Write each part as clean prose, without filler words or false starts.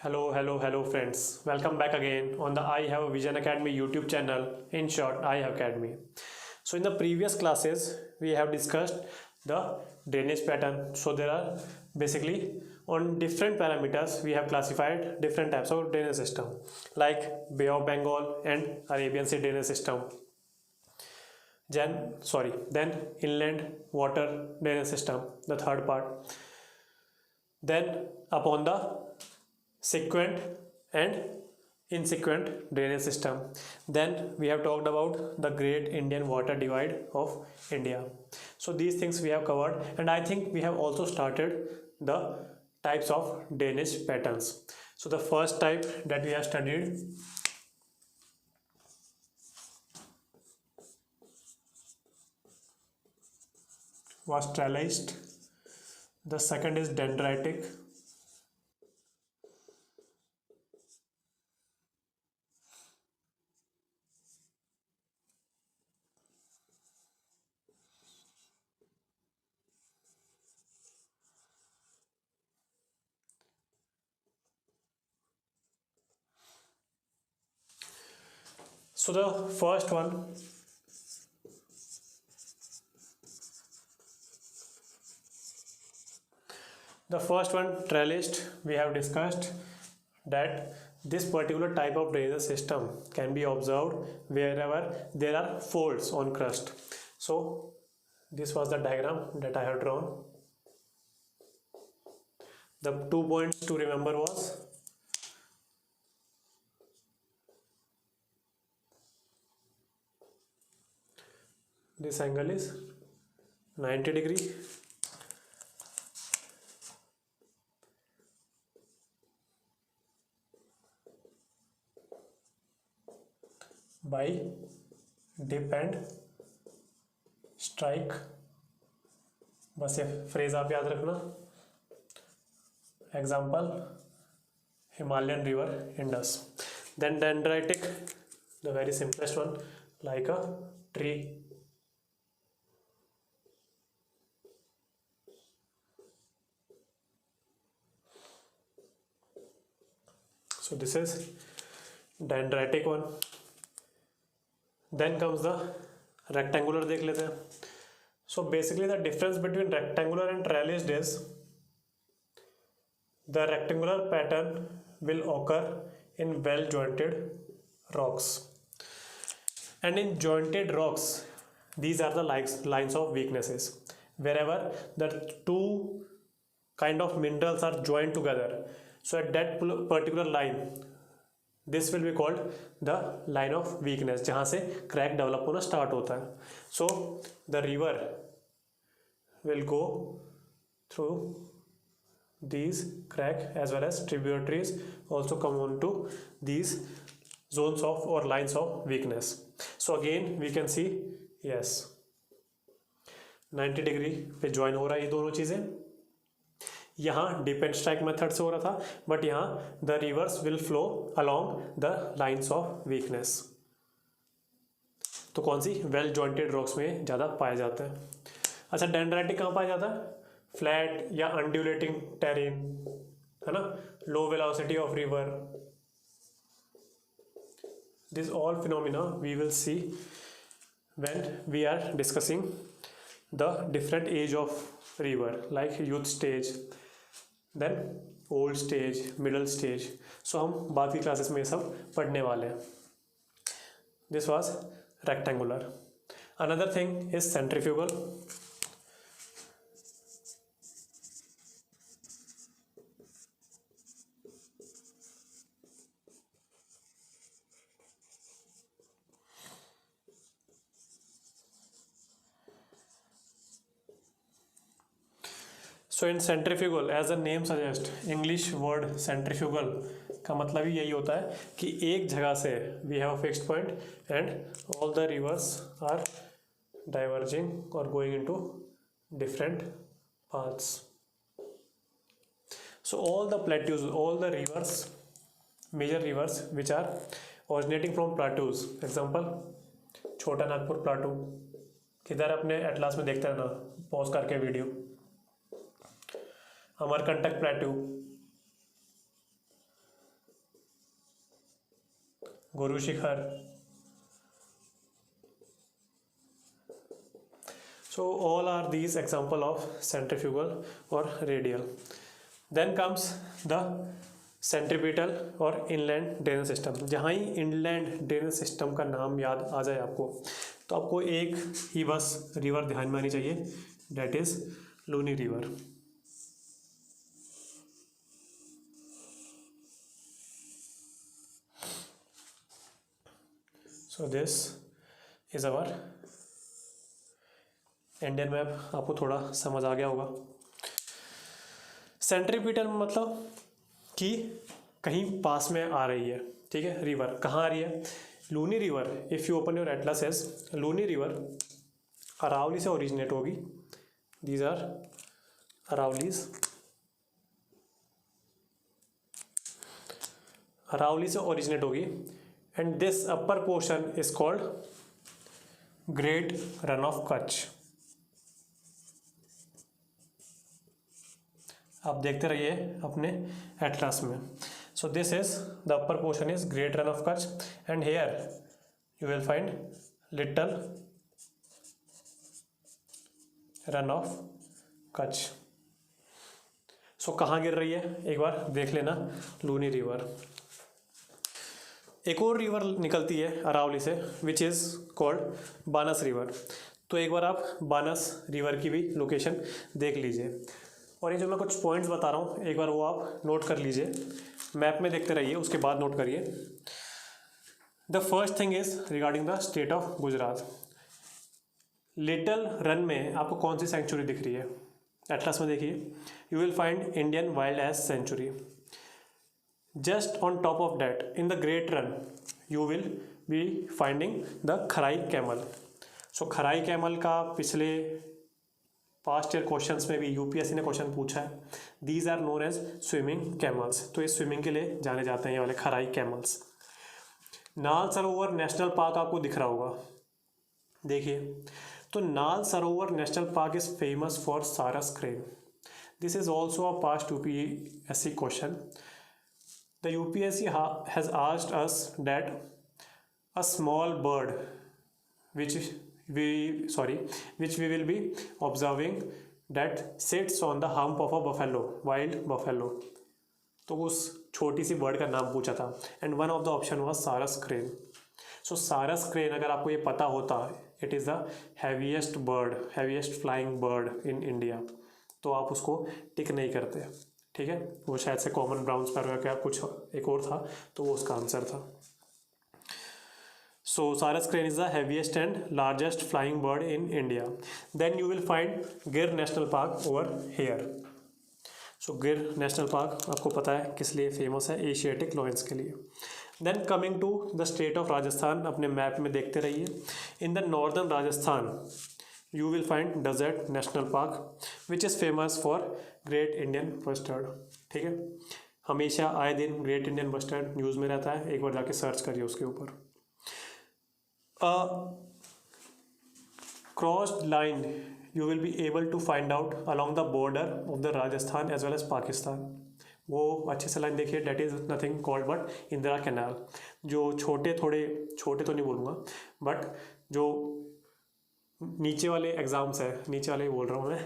Hello friends. Welcome back again on the I Have a Vision Academy YouTube channel. In short, I Have Academy. So in the previous classes, we have discussed the drainage pattern. So there are basically on different parameters, we have classified different types of drainage system like Bay of Bengal and Arabian Sea drainage system. Then inland water drainage system, the third part. Then upon the sequent and insequent drainage system. Then we have talked about the Great Indian Water Divide of India. So these things we have covered, and I think we have also started the types of drainage patterns. So the first type that we have studied was trellised. The second is dendritic. So the first one, trellised, we have discussed that this particular type of drainage system can be observed wherever there are folds on crust. So this was the diagram that I have drawn. The 2 points to remember was this angle is 90 degree, by dip and strike. बस ये phrase आप याद रखना. Example, Himalayan river Indus. Then dendritic, the very simplest one, like a tree. So this is dendritic one. Then comes the rectangular. देख लेते हैं. So basically the difference between rectangular and trellised is the rectangular pattern will occur in well jointed rocks, and in jointed rocks these are the lines of weaknesses. Wherever the two kind of minerals are joined together, so at that particular line, this will be called the line of weakness, जहाँ से crack develop होना start होता है. So the river will go through these crack, as well as tributaries also come on to these zones of or lines of weakness. So again we can see, yes, 90 degree पे join हो रहा है ये दोनों चीज़ें. यहाँ dip and strike method से हो रहा था, बट यहाँ the reverse will flow along the lines of weakness. तो कौन सी? वेल जॉइंटेड रॉक्स में ज़्यादा पाए जाते हैं. अच्छा, डेंड्राइटिक कहाँ पाया जाता है? फ्लैट या अनड्यूलेटिंग टेरेन, है ना, low velocity of river. This all phenomena we will see when we are discussing the different age of river, like youth stage, then old stage, middle stage. So हम बाकी classes में ये सब पढ़ने वाले हैं. This was rectangular. Another thing is centrifugal. So in centrifugal, as a name suggest, English word centrifugal का मतलब ही यही होता है कि एक जगह से we have a fixed point and all the rivers are diverging और going into different paths. So all the plateaus, all the rivers, major rivers which are originating from plateaus. Example, Chota Nagpur plateau. किधर अपने atlas में देखते हैं ना, pause करके video. Amarkantak plateau, Guru Shikhar. So all are these example of centrifugal or radial. Then comes the centripetal और inland drainage system. जहाँ ही inland drainage system का नाम याद आ जाए आपको, तो आपको एक ही बस रिवर ध्यान में आनी चाहिए, that is Luni river. So this is our Indian map. आपको थोड़ा समझ आ गया होगा. सेंट्रीपिटल मतलब कि कहीं पास में आ रही है, ठीक है. रिवर कहाँ आ रही है? Luni river. If you open your atlas as, Luni river Aravalli से ओरिजिनेट होगी. These are Aravallis. अरावली से ओरिजिनेट होगी and this upper portion is called great Rann of Kutch. आप देखते रहिए अपने एटलस में. So this is the upper portion is great Rann of Kutch and here you will find little Rann of Kutch. So कहाँ गिर रही है एक बार देख लेना, लूनी रिवर. एक और रिवर निकलती है अरावली से विच इज़ कॉल्ड बानस रिवर. तो एक बार आप बानस रिवर की भी लोकेशन देख लीजिए. और ये जो मैं कुछ पॉइंट्स बता रहा हूँ एक बार वो आप नोट कर लीजिए, मैप में देखते रहिए, उसके बाद नोट करिए. The first thing is regarding the state of Gujarat. Little run में आपको कौन सी सेंचुरी दिख रही है? एटलस में देखिए, you will find Indian wild ass sanctuary. Just on top of that in the great Rann you will be finding the Kharai camel. So Kharai camel का पिछले पास्ट ईयर क्वेश्चंस में भी यूपीएससी ने क्वेश्चन पूछा है. These are known as swimming camels. तो ये swimming के लिए जाने जाते हैं ये वाले खराई कैमल्स. नाल सरोवर नेशनल पार्क आपको दिख रहा होगा, देखिए. तो Nal Sarovar national park is famous for sarus crane. This is also a past UPSC question. The UPSC has asked us that a small bird which we will be observing that sits on the hump of a buffalo, wild buffalo. तो उस छोटी सी bird का नाम पूछा था and one of the option was सारस crane. सो सारस crane अगर आपको ये पता होता, it is the heaviest flying bird in India, तो आप उसको टिक नहीं करते, ठीक है. वो शायद से कॉमन ब्राउन स्पैरो या कुछ एक और था, तो वो उसका आंसर था. So Sarus crane is the heaviest and largest flying bird in India. Then you will find Gir National Park over here. So Gir National Park आपको पता है किस लिए फेमस है? एशियाटिक लॉयंस के लिए. Then coming to the state of Rajasthan, अपने map में देखते रहिए. In the northern Rajasthan you will find Desert National Park which is famous for Great Indian Bustard. ठीक है, हमेशा आए दिन Great Indian Bustard न्यूज़ में रहता है, एक बार जाके सर्च करिए उसके ऊपर. Crossed line you will be able to find out along the border of the Rajasthan as well as Pakistan. वो अच्छे से लाइन देखिए, that is nothing called but Indira canal. जो छोटे तो नहीं बोलूँगा, बट जो नीचे वाले एग्ज़ाम्स हैं, नीचे वाले ही बोल रहा हूँ मैं,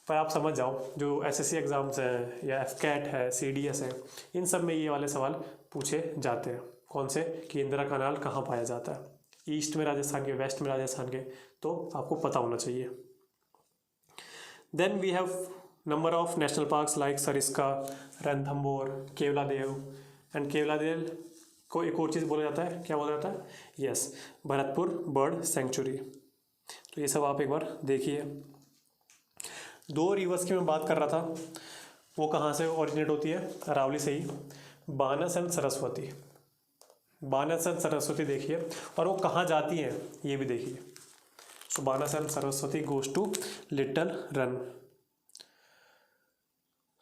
पर आप समझ जाओ, जो एसएससी एग्ज़ाम्स हैं या एफकैट है, सीडीएस है, इन सब में ये वाले सवाल पूछे जाते हैं. कौन से? कि इंदिरा कैनाल कहाँ पाया जाता है, ईस्ट में राजस्थान के, वेस्ट में राजस्थान के, तो आपको पता होना चाहिए. Then we have number of national parks like Sariska, Ranthambore, Keoladeo. And Keoladeo को एक और चीज़ बोला जाता है, क्या बोला जाता है? Yes, Bharatpur bird sanctuary. तो ये सब आप एक बार देखिए. दो रिवर्स की मैं बात कर रहा था, वो कहाँ से ओरिजिनेट होती है? अरावली से ही. बानस एंड सरस्वती. बानस एंड सरस्वती देखिए, और वो कहाँ जाती हैं ये भी देखिए. So Banas and Saraswati goes to little Rann.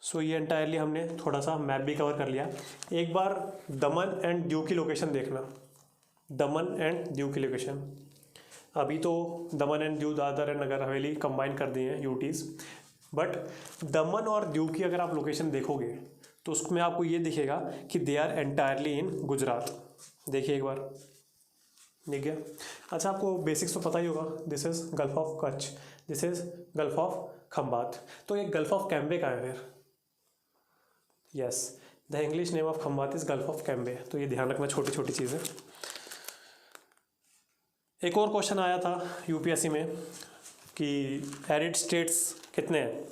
So ये एंटायरली हमने थोड़ा सा मैप भी कवर कर लिया. एक बार दमन एंड दीव की लोकेशन देखना. दमन एंड दीव की लोकेशन, अभी तो दमन and Diu, Dadar and Nagar Haveli combine कर दिए हैं यूटीज़, बट दमन और दीव की अगर आप लोकेशन देखोगे तो उसमें आपको ये दिखेगा कि they are entirely in Gujarat. देखिए एक बार, दिख गया। अच्छा, आपको बेसिक्स तो पता ही होगा, this is gulf of Kutch, this is gulf of Khambhat. तो ये गल्फ ऑफ कैम्बे का है फिर, yes, the English name of Khambhat is gulf of Cambay. तो ये ध्यान रखना, छोटी छोटी चीज़ें। एक और क्वेश्चन आया था यूपीएससी में कि एरिड स्टेट्स कितने हैं,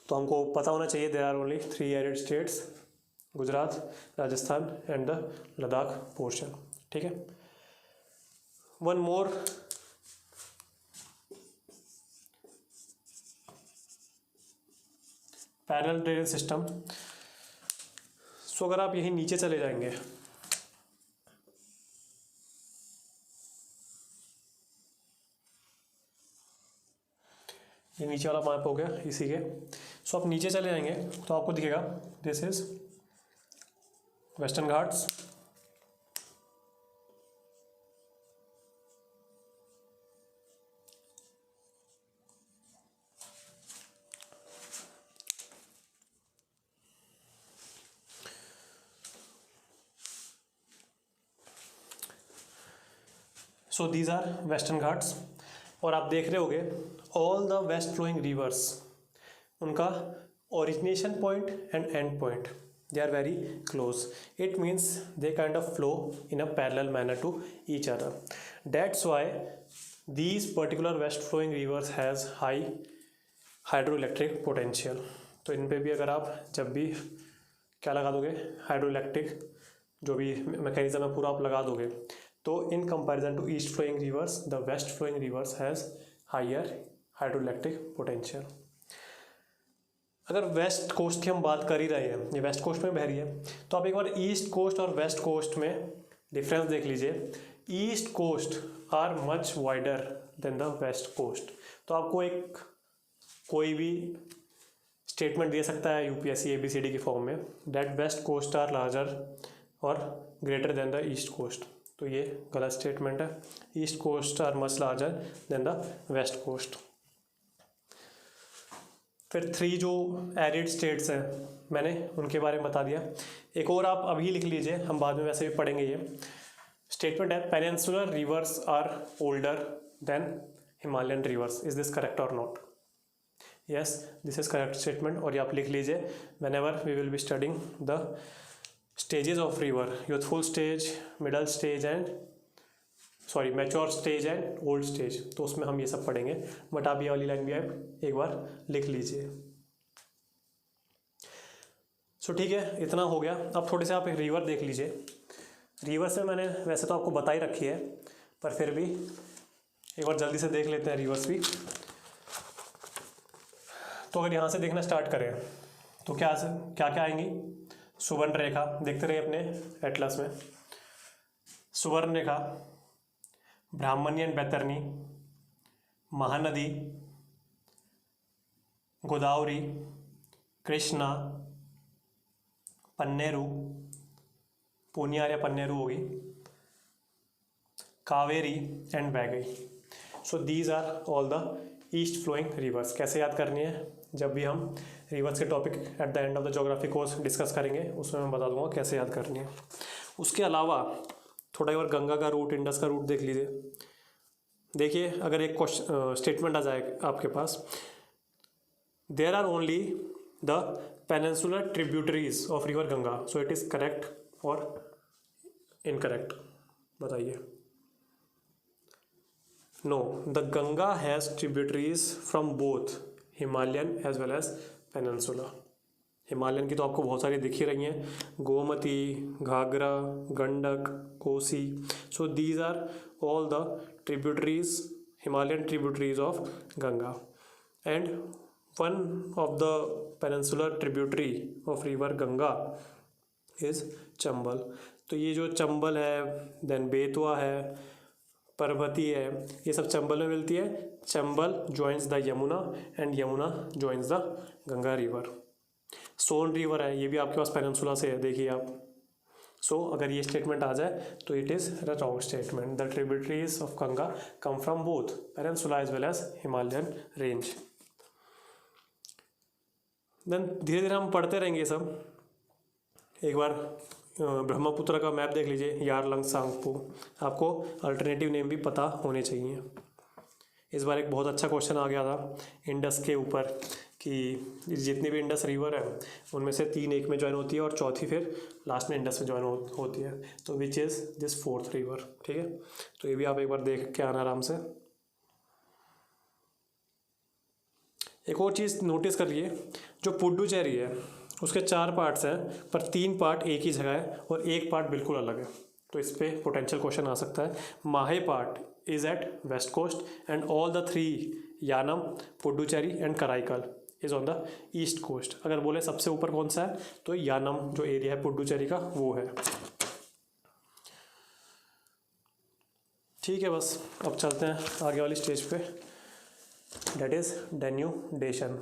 तो हमको पता होना चाहिए there are only 3 arid states, Gujarat, Rajasthan and the Ladakh portion. ठीक है, one more, parallel drainage system. So अगर आप यहीं नीचे चले जाएंगे, ये नीचे वाला मैप हो गया इसी के। सो आप नीचे चले जाएंगे तो आपको दिखेगा this is western Ghats, so these are western Ghats. और आप देख रहे होगे all the west flowing rivers, उनका origination point and end point they are very close, it means they kind of flow in a parallel manner to each other, that's why these particular west flowing rivers has high hydroelectric potential। तो इन पे भी अगर आप जब भी क्या लगा दोगे, हाइड्रोइलेक्ट्रिक जो भी मैकेनिज्म है पूरा आप लगा दोगे, तो in comparison to east flowing rivers the west flowing rivers has higher hydroelectric potential. अगर वेस्ट कोस्ट की हम बात कर ही रहे हैं, ये वेस्ट कोस्ट में बह रही है, तो आप एक बार ईस्ट कोस्ट और वेस्ट कोस्ट में डिफरेंस देख लीजिए। East coast are much wider than the west coast. तो आपको एक कोई भी स्टेटमेंट दे सकता है यूपीएससी ABCD की फॉर्म में, that west coast are larger और greater than the east coast. तो ये गलत स्टेटमेंट है, east coast are much larger than the west coast. फिर 3 जो एरिड स्टेट्स हैं मैंने उनके बारे में बता दिया। एक और आप अभी लिख लीजिए, हम बाद में वैसे भी पढ़ेंगे। ये स्टेटमेंट है peninsular rivers are older than Himalayan rivers, is this correct और not? Yes, this is correct statement. और ये आप लिख लीजिए whenever we will be studying the stages of river, youthful stage, middle stage and mature stage and old stage, तो उसमें हम ये सब पढ़ेंगे। बट आप ये वाली लाइन भी आप एक बार लिख लीजिए। सो ठीक है, इतना हो गया। अब थोड़े से आप एक रिवर देख लीजिए। रिवर से मैंने वैसे तो आपको बता ही रखी है, पर फिर भी एक बार जल्दी से देख लेते हैं रिवर्स भी। तो अगर यहाँ से देखना स्टार्ट करें तो क्या क्या आएंगी? सुवर्ण रेखा, देखते रहिए अपने एटलस में। सुवर्ण रेखा, ब्राह्मणी एंड बैतरणी, महानदी, गोदावरी, कृष्णा, पन्नेरू, पूनियार या पन्नेरू होगी, Kaveri and Vaigai. So these are all the east flowing rivers. कैसे याद करनी है? जब भी हम रिवर्स के topic at the end of the geography course discuss करेंगे उसमें मैं बता दूंगा कैसे याद करनी है। उसके अलावा थोड़ा और गंगा का रूट, इंडस का रूट देख लीजिए। देखिए, अगर एक स्टेटमेंट आ जाए आपके पास, there are only the peninsular tributaries of river Ganga, so it is correct और इनकरेक्ट? बताइए। No, the Ganga has tributaries from both Himalayan as well as peninsula. Himalayan की तो आपको बहुत सारी दिख ही रही हैं, Gomti, Ghaghara, Gandak, Kosi. So these are all the tributaries, Himalayan tributaries of Ganga. And one of the peninsular tributary of river Ganga is Chambal. तो ये जो चंबल है, देन बेतवा है, पर्वती है, ये सब चंबल में मिलती है। Chambal joins the Yamuna and Yamuna joins the Ganga river. Son river है, ये भी आपके पास पेनिनसुला से है, देखिए आप। सो अगर ये स्टेटमेंट आ जाए तो it is the wrong statement. The tributaries of Ganga come from both peninsula as well as Himalayan range. Then धीरे धीरे हम पढ़ते रहेंगे सब। एक बार ब्रह्मपुत्र का मैप देख लीजिए, यारलंग सांगपो। आपको अल्टरनेटिव नेम भी पता होने चाहिए। इस बार एक बहुत अच्छा क्वेश्चन आ गया था इंडस के ऊपर कि जितनी भी इंडस रिवर है उनमें से 3 एक में ज्वाइन होती है और चौथी फिर लास्ट में इंडस में ज्वाइन होती है। तो which is this 4th river. ठीक है, तो ये भी आप एक बार देख के आना आराम से। एक और चीज़ नोटिस कर लिए, जो पुडुचेरी है उसके 4 पार्ट्स हैं, पर 3 पार्ट एक ही जगह है और 1 पार्ट बिल्कुल अलग है। तो इस पर पोटेंशियल क्वेश्चन आ सकता है। Mahe part is at west coast and all the 3 Yanam, Puducherry and Karaikal is on the east coast. अगर बोले सबसे ऊपर कौन सा है तो यानम जो एरिया है पुडुचेरी का वो है। ठीक है, बस अब चलते हैं आगे वाली स्टेज पे, डेट इज़ डेन्यूडेशन।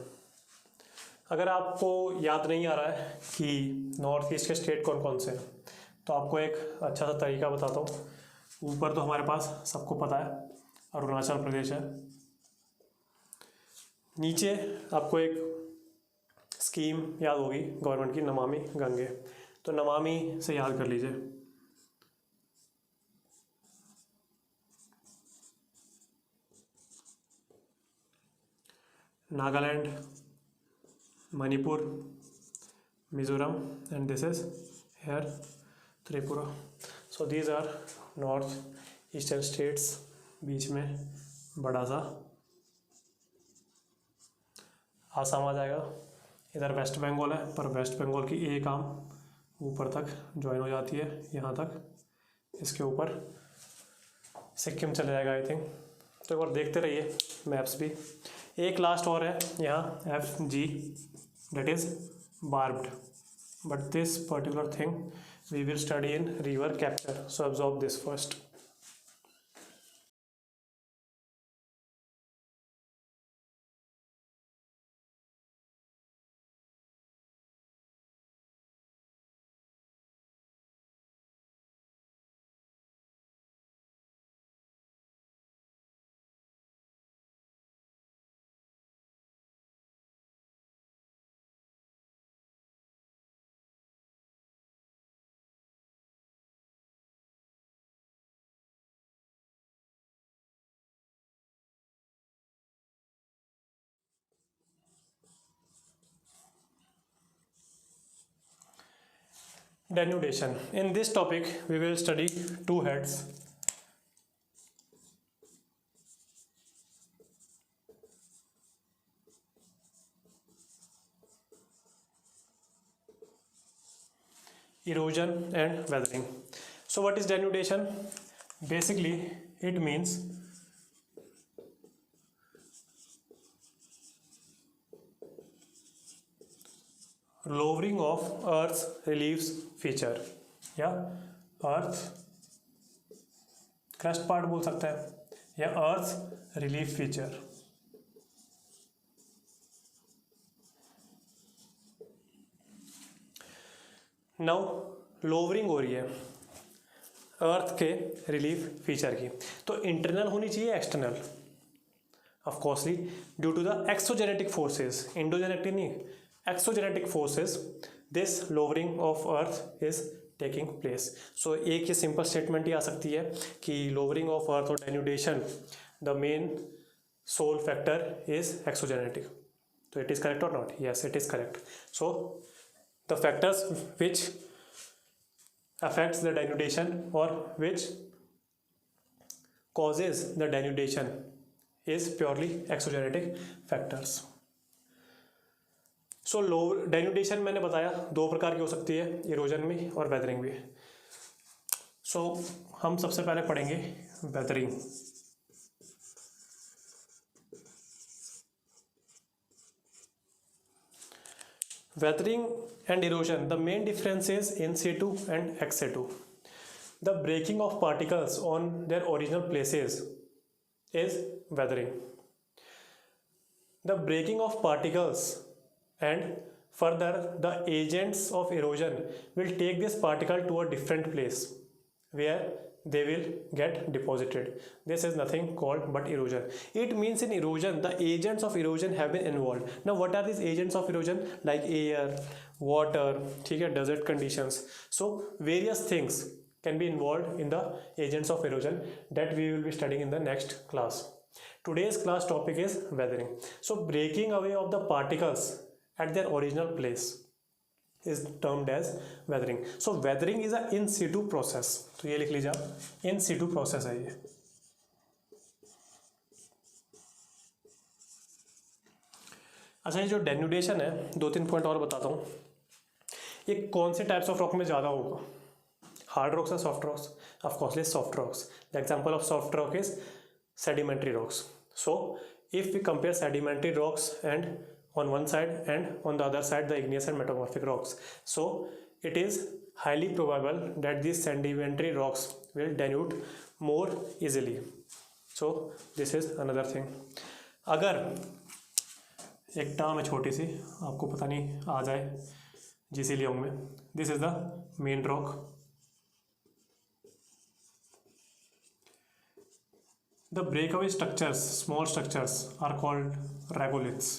अगर आपको याद नहीं आ रहा है कि नॉर्थ ईस्ट के स्टेट कौन कौन से हैं तो आपको एक अच्छा सा तरीका बताता हूँ। ऊपर तो हमारे पास सबको पता है अरुणाचल प्रदेश है। नीचे आपको एक स्कीम याद होगी गवर्नमेंट की, नमामि गंगे। तो नमामि से याद कर लीजिए। Nagaland, Manipur, Mizoram and this is here Tripura. So these are north eastern states. बीच में बड़ा सा आसाम आ जाएगा। इधर वेस्ट बंगाल है, पर वेस्ट बंगाल की एक आर्म ऊपर तक ज्वाइन हो जाती है यहाँ तक। इसके ऊपर सिक्किम चले जाएगा आई थिंक। तो एक बार देखते रहिए मैप्स भी। एक लास्ट और है यहाँ FG, that is barbed, but this particular thing we will study in river capture, so absorb this first. Denudation. In this topic we will study 2 heads. Erosion and weathering. So what is denudation? Basically it means lowering of Earth's relief feature या earth crust part बोल सकते हैं या अर्थ relief feature. Now lowering हो रही है अर्थ के relief feature की, तो इंटरनल होनी चाहिए external of course due to the exogenetic forces, endogenetic नहीं, exogenetic forces this lowering of earth is taking place. So एक ये सिंपल स्टेटमेंट ही आ सकती है कि लोवरिंग ऑफ अर्थ और denudation the main sole factor is exogenetic. तो it is correct और not? Yes, it is correct. So the factors which affects the denudation or which causes the denudation is purely exogenetic factors. So low denudation मैंने बताया 2 प्रकार की हो सकती है, erosion में और वेदरिंग में। So हम सबसे पहले पढ़ेंगे weathering. Weathering and erosion, the main difference is in situ and ex situ. The breaking of particles on their original places is weathering. The breaking of particles and further the agents of erosion will take this particle to a different place where they will get deposited. This is nothing called but erosion. It means in erosion the agents of erosion have been involved. Now what are these agents of erosion? Like air, water, ठीक है, desert conditions. So various things can be involved in the agents of erosion that we will be studying in the next class. Today's class topic is weathering. So breaking away of the particles at their original place is termed as weathering. So weathering is a in situ process. तो ये लिख लीजिए आप, in situ process है ये. अच्छा, ये जो डेन्यूडेशन है, 2-3 पॉइंट और बताता हूँ. ये कौन से टाइप्स ऑफ रॉक में ज़्यादा होगा? हार्ड रॉक्स या soft rocks? ऑफकोर्सली soft rocks. The example of soft rock is sedimentary rocks. So if we compare sedimentary rocks and on one side and on the other side the igneous and metamorphic rocks, so it is highly probable that these sedimentary rocks will denude more easily. So this is another thing. अगर एक term है छोटी सी, आपको पता नहीं आ जाए GC Leong में, this is the main rock. The breakaway structures, small structures, are called regoliths.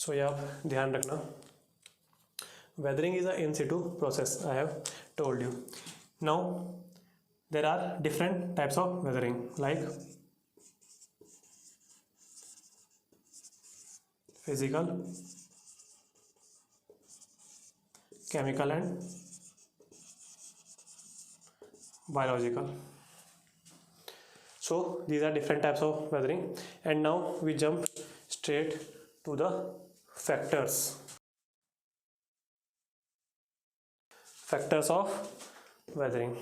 So ये आप ध्यान रखना. Weathering is a in situ process, I have told you. Now there are different types of weathering, like physical, chemical and biological. So these are different types of weathering, and now we jump straight to the factors of weathering.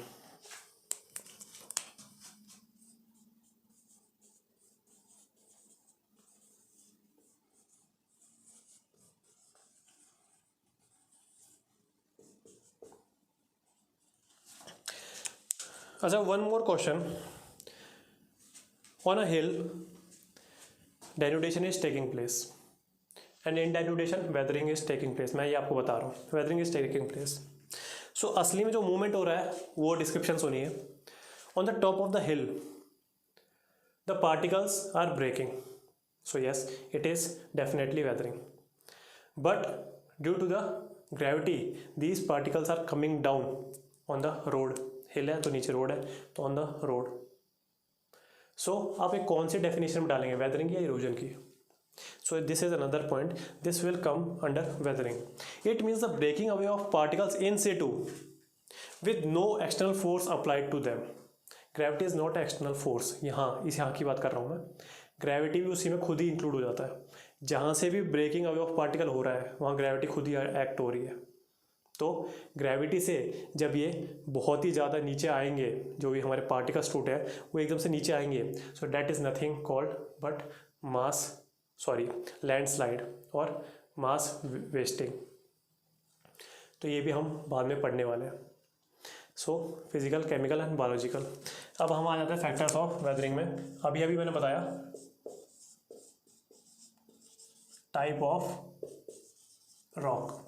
अच्छा, one more question. On a hill, denudation is taking place, and in denudation, weathering is taking place. मैं ये आपको बता रहा हूँ, weathering is taking place. So असली में जो मूवमेंट हो रहा है वो डिस्क्रिप्शन सुनिए. On the top of the hill, the particles are breaking. So yes, it is definitely weathering. But due to the gravity, these particles are coming down on the road. हिल है तो नीचे road है, तो on the road. सो आप एक कौन सी definition में डालेंगे, वेदरिंग या इरोजन की? So this is another point. This will come under weathering. It means the breaking away of particles in situ with no external force applied to them. Gravity is not external force. यहाँ की बात कर रहा हूँ मैं. Gravity भी उसी में खुद ही इंक्लूड हो जाता है. जहाँ से भी ब्रेकिंग अवे ऑफ पार्टिकल हो रहा है वहाँ ग्रेविटी खुद ही एक्ट हो रही है. तो ग्रेविटी से जब ये बहुत ही ज़्यादा नीचे आएंगे, जो भी हमारे पार्टिकल्स टूटे हैं वो एकदम से नीचे आएंगे. So that is nothing called but landslide और मास वेस्टिंग. तो ये भी हम बाद में पढ़ने वाले हैं. So physical, chemical and biological. अब हम आ जाते हैं फैक्टर्स ऑफ वेदरिंग में. अभी मैंने बताया टाइप ऑफ रॉक.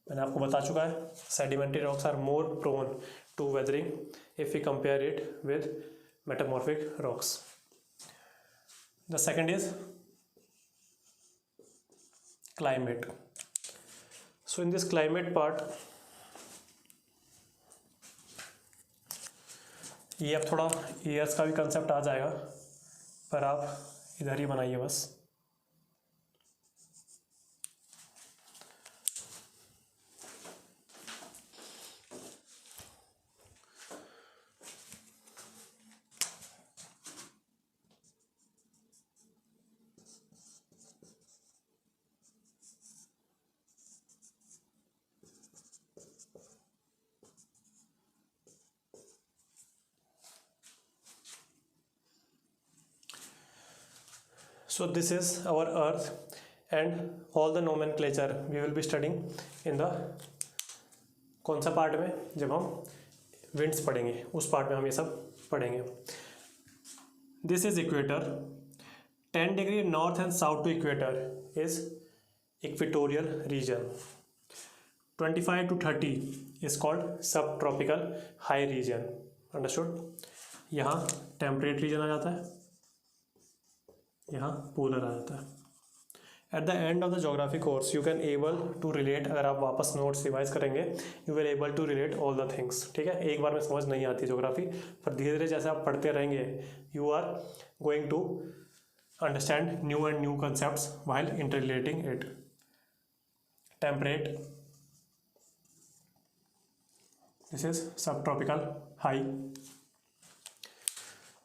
मैंने आपको बता चुका है sedimentary rocks are more prone to weathering if we compare it with metamorphic rocks. The second is climate. So in this climate part, ये अब थोड़ा ईयर्स का भी कंसेप्ट आ जाएगा, पर आप इधर ही बनाइए बस. So this is our earth and all the nomenclature we will be studying in the कौन सा पार्ट में, जब हम विंड्स पढ़ेंगे उस पार्ट में हम ये सब पढ़ेंगे. This is equator. 10 degree north and south to equator is equatorial region. 25 to 30 is called subtropical high region. Understood. यहाँ टेम्परेट रीजन आ जाता है, यहाँ पोलर आ जाता है. At the end of the geography course you can able to relate. अगर आप वापस नोट्स रिवाइज करेंगे you will able to relate all the things. ठीक है, एक बार में समझ नहीं आती जोग्राफी, पर धीरे धीरे जैसे आप पढ़ते रहेंगे you are going to understand new and new concepts while interrelating it. Temperate, this is subtropical high,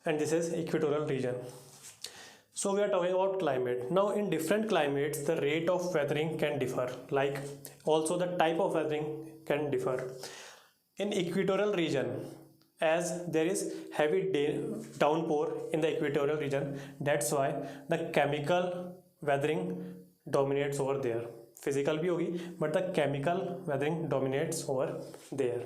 and this is equatorial region. So we are talking about climate. Now in different climates the rate of weathering can differ, like also the type of weathering can differ. In equatorial region, as there is heavy downpour in the equatorial region, that's why the chemical weathering dominates over there. Physical भी होगी but the chemical weathering dominates over there.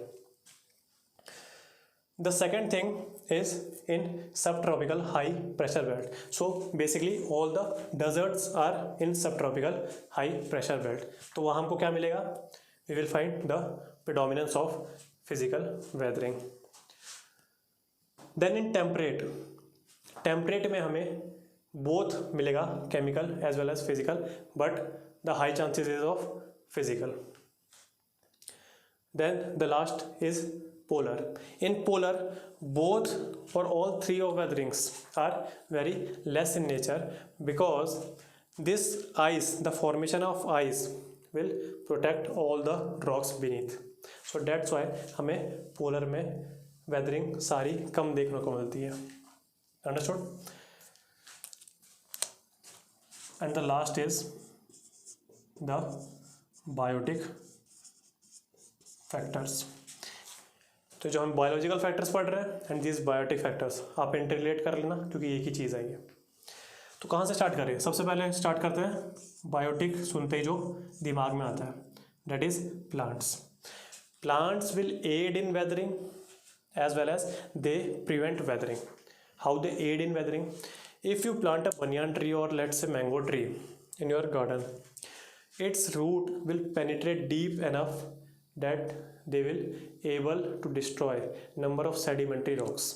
The second thing is in subtropical high pressure belt. So basically all the deserts are in subtropical high pressure belt. तो वहाँ हमको क्या मिलेगा? We will find the predominance of physical weathering. Then in temperate में हमें both मिलेगा, chemical as well as physical, but the high chances is of physical. Then the last is polar. In polar, both or all three of weatherings are very less in nature because this ice, the formation of ice will protect all the rocks beneath. So that's why हमें polar में weathering सारी कम देखने को मिलती है. Understood? And the last is the biotic factors. तो जो हम बायोलॉजिकल फैक्टर्स पढ़ रहे हैं एंड दिस बायोटिक फैक्टर्स आप इंटररिलेट कर लेना क्योंकि एक ही चीज़ है ये. तो कहाँ से स्टार्ट करें? सबसे पहले स्टार्ट करते हैं बायोटिक. सुनते ही जो दिमाग में आता है that is plants. Plants will aid in weathering as well as they prevent weathering. How they aid in weathering? If you plant a banyan tree और let's a mango tree in your garden, its root will penetrate deep enough that they will able to destroy number of sedimentary rocks.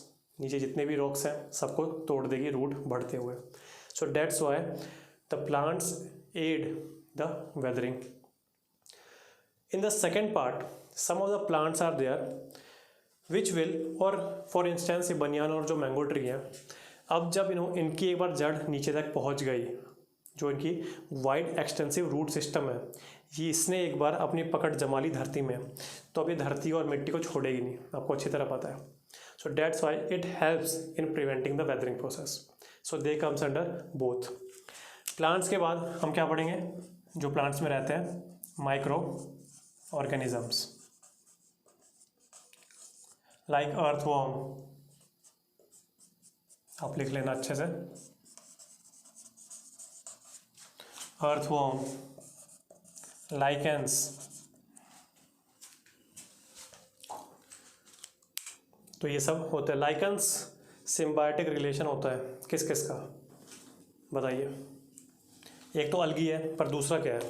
नीचे जितने भी rocks हैं सबको तोड़ देगी root बढ़ते हुए. So that's why the plants aid the weathering. In the second part, some of the plants are there which will, or for instance ये बनियान और जो मैंगो ट्री है, अब जब इनकी एक बार जड़ नीचे तक पहुंच गई, जो इनकी वाइड एक्सटेंसिव रूट सिस्टम है, ये इसने एक बार अपनी पकड़ जमा ली धरती में, तो अभी धरती और मिट्टी को छोड़ेगी नहीं, आपको अच्छी तरह पता है. So that's why it helps in preventing the weathering process. So they comes under both. Plants के बाद हम क्या पढ़ेंगे? जो प्लांट्स में रहते हैं माइक्रो ऑर्गेनिजम्स लाइक अर्थवॉर्म. आप लिख लेना अच्छे से. अर्थवॉर्म, लाइकेंस, तो ये सब होते हैं. लाइकेंस सिम्बायोटिक रिलेशन होता है किस किस का बताइए? एक तो अलगी है पर दूसरा क्या है?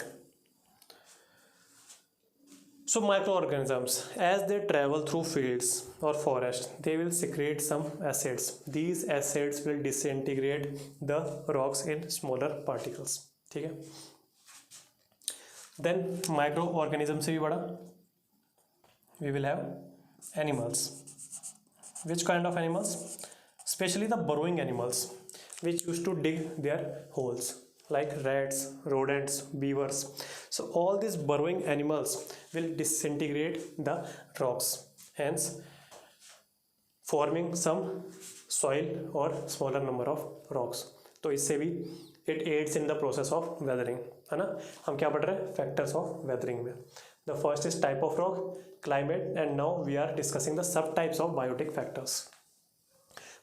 So micro organisms as they travel through fields और forest they will secrete some acids. These acids will disintegrate the rocks in smaller particles. ठीक है. देन माइक्रो ऑर्गेनिज्म से भी बड़ा we will have animals. Which kind of animals? Especially the burrowing animals which used to dig their holes like rats, rodents, beavers. So all these burrowing animals will disintegrate the rocks, hence forming some soil or smaller number of rocks. तो इससे भी it aids in the process of weathering, है ना. हम क्या पढ़ रहे हैं? फैक्टर्स ऑफ वेदरिंग में. The first is type of rock, climate, and now we are discussing the subtypes of biotic factors.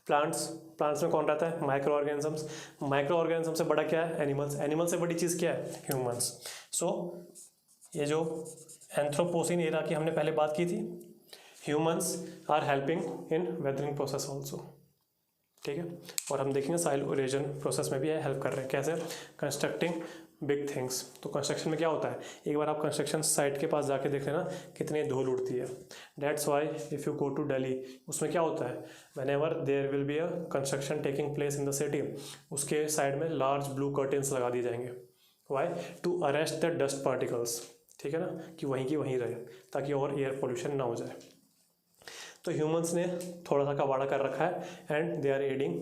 Plants में कौन रहता है? Micro organisms. माइक्रो ऑर्गेनिज्म से बड़ा क्या है? एनिमल्स. एनिमल से बड़ी चीज़ क्या है? ह्यूमंस. सो ये जो एंथ्रोपोसिन एरा की हमने पहले बात की थी, humans are helping in weathering process also. ठीक है. और हम देखेंगे सॉइल इरोजन प्रोसेस में भी हेल्प कर रहे हैं. कैसे? Constructing big things. तो कंस्ट्रक्शन में क्या होता है, एक बार आप कंस्ट्रक्शन साइट के पास जाके देख लेना कितनी धूल उड़ती है। That's why if you go to Delhi, उसमें क्या होता है, whenever there will be a construction taking place in the city, उसके साइड में लार्ज ब्लू कर्टेंस लगा दिए जाएंगे। Why, to arrest the dust particles, ठीक है ना, कि वहीं की वहीं रहे ताकि और एयर पोल्यूशन ना हो जाए। तो ह्यूमंस ने थोड़ा सा कबाड़ा कर रखा है and they are aiding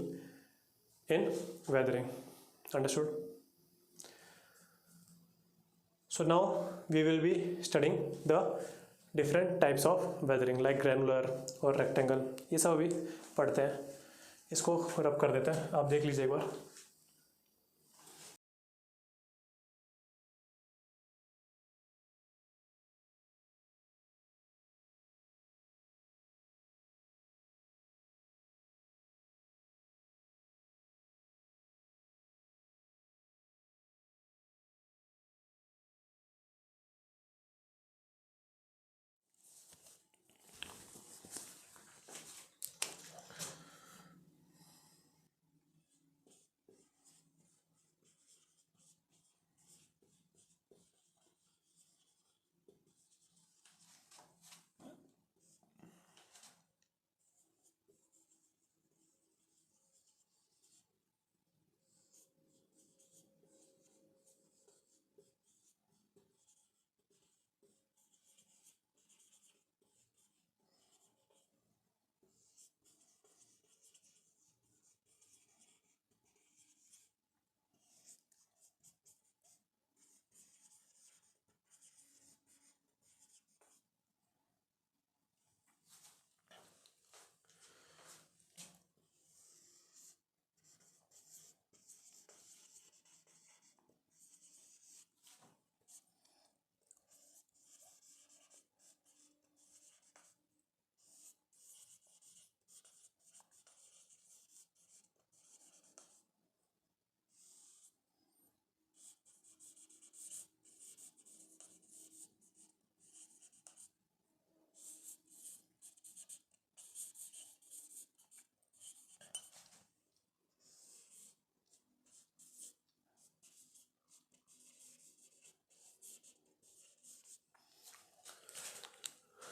in weathering. Understood? So now we will be studying the different types of weathering like granular और rectangle, ये सब अभी पढ़ते हैं। इसको रब कर देते हैं, आप देख लीजिए एक बार।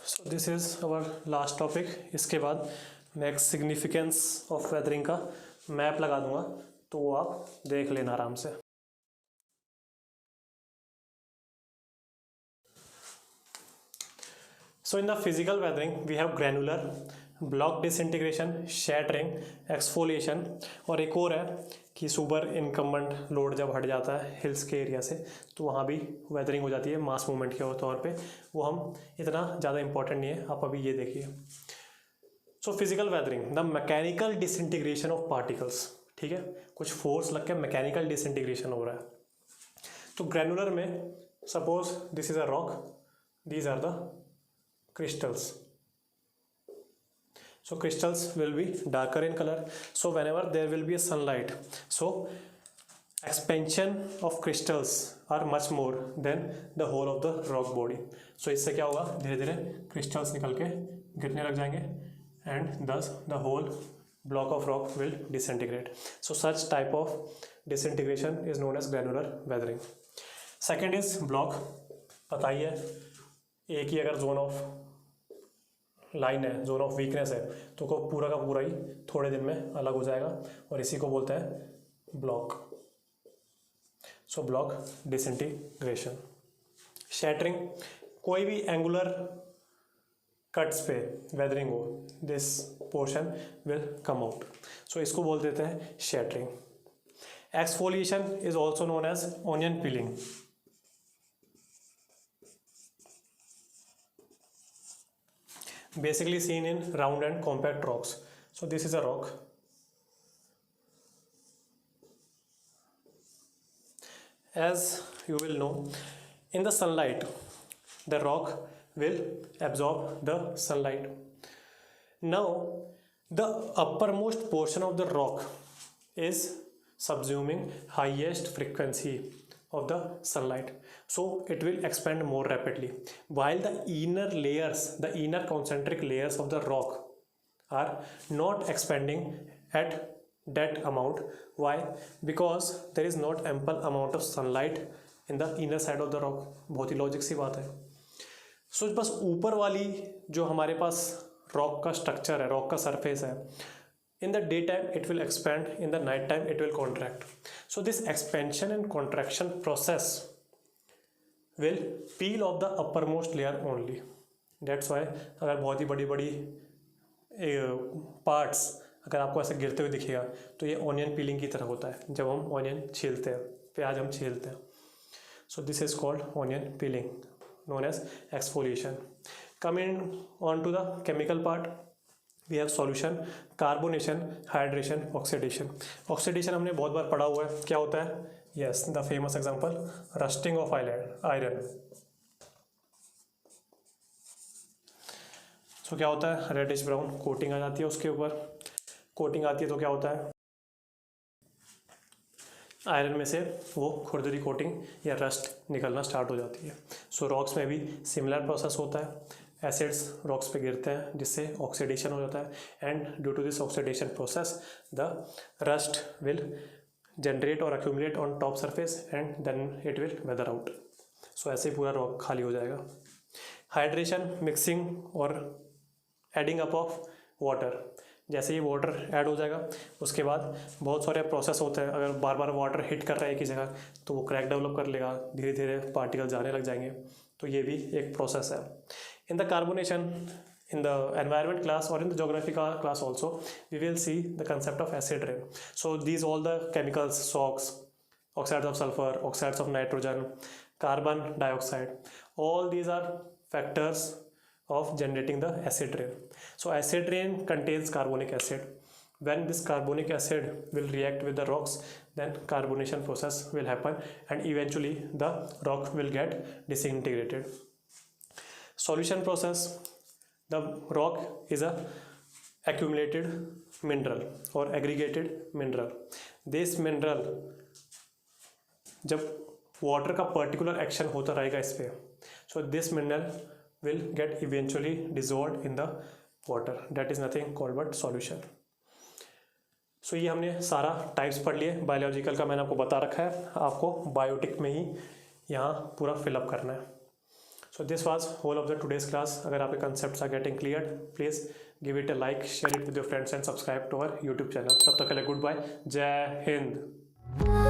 So this is our last topic. इसके बाद मैं एक सिग्निफिकेंस ऑफ वेदरिंग का मैप लगा दूंगा, तो वो आप देख लेना आराम से। So in the physical weathering we have granular, block disintegration, shattering, exfoliation, और एक और है कि सुपर इनकम्बेंट लोड जब हट जाता है हिल्स के एरिया से तो वहाँ भी वेदरिंग हो जाती है मास मूवमेंट के तौर पे। वो हम इतना ज़्यादा इंपॉर्टेंट नहीं है, आप अभी ये देखिए। So physical weathering, the mechanical disintegration of particles, ठीक है, कुछ फोर्स लग के मैकेनिकल डिसइंटीग्रेशन हो रहा है। तो ग्रैनुलर में suppose this is a rock, these are the crystals. So crystals will be darker in color. So whenever there will be a sunlight, so expansion of crystals are much more than the whole of the rock body. So इससे क्या होगा, धीरे धीरे crystals निकल के गिरने लग जाएंगे and thus the whole block of rock will disintegrate. So such type of disintegration is known as granular weathering. Second is block, पता ही है, एक ही अगर जोन ऑफ लाइन है, जोन ऑफ वीकनेस है, तो को पूरा का पूरा ही थोड़े दिन में अलग हो जाएगा और इसी को बोलते हैं block. So block disintegration. Shattering, कोई भी एंगुलर कट्स पे वेदरिंग हो, this portion will come out, so इसको बोल देते हैं shattering. Exfoliation is also known as onion peeling. Basically seen in round and compact rocks. So this is a rock. As you will know, in the sunlight, the rock will absorb the sunlight. Now, the uppermost portion of the rock is subsuming highest frequency of the sunlight, so it will expand more rapidly, while the inner layers, the inner concentric layers of the rock are not expanding at that amount. Why? Because there is not ample amount of sunlight in the inner side of the rock. बहुत ही logic सी बात है. सो बस ऊपर वाली जो हमारे पास rock का structure है, रॉक का सरफेस है, in the daytime it will expand, in the night time it will contract. So this expansion and contraction process will peel off the uppermost layer only. That's why अगर बहुत ही बड़ी बड़ी parts अगर आपको ऐसे गिरते हुए दिखेगा तो ये ऑनियन पीलिंग की तरह होता है जब हम ऑनियन छीलते हैं, प्याज हम छीलते हैं. So this is called onion peeling, known as exfoliation. Coming on to the chemical part, we have solution, carbonation, hydration, oxidation. Oxidation हमने बहुत बार पढ़ा हुआ है. क्या होता है? Yes, the famous example, rusting of iron. So क्या होता है? रेडिश ब्राउन कोटिंग आ जाती है उसके ऊपर. कोटिंग आती है तो क्या होता है? आयरन में से वो खुरदरी कोटिंग या रस्ट निकलना स्टार्ट हो जाती है. सो रॉक्स में भी सिमिलर प्रोसेस होता है. एसिड्स रॉक्स पे गिरते हैं जिससे ऑक्सीडेशन हो जाता है, and due to this oxidation process the rust will generate और accumulate on top surface and then it will weather out. So ऐसे ही पूरा रॉक खाली हो जाएगा. हाइड्रेशन, मिक्सिंग और एडिंग अप ऑफ वाटर. जैसे ही वाटर ऐड हो जाएगा उसके बाद बहुत सारे प्रोसेस होते हैं. अगर बार बार वाटर हिट कर रहा है एक ही जगह तो वो क्रैक डेवलप कर लेगा, धीरे धीरे पार्टिकल जाने लग जाएंगे. तो ये भी एक प्रोसेस है. In the carbonation, in the environment class or in the geography class also, we will see the concept of acid rain. So these all the chemicals, SOx, oxides of sulfur, oxides of nitrogen, carbon dioxide, all these are factors of generating the acid rain. So acid rain contains carbonic acid. When this carbonic acid will react with the rocks, then carbonation process will happen and eventually the rock will get disintegrated. Solution process, the rock is a accumulated mineral or aggregated mineral. This mineral जब water का particular action होता रहेगा इस पर, so this mineral will get eventually dissolved in the water. That is nothing called but solution. So ये हमने सारा types पढ़ लिए. बायोलॉजिकल का मैंने आपको बता रखा है, आपको बायोटिक में ही यहाँ पूरा फिलअप करना है. So this was whole of the today's class. अगर आपके concepts are getting cleared, please give it a like, share it with your friends and subscribe to our YouTube channel. तब तक के लिए goodbye. जय हिंद.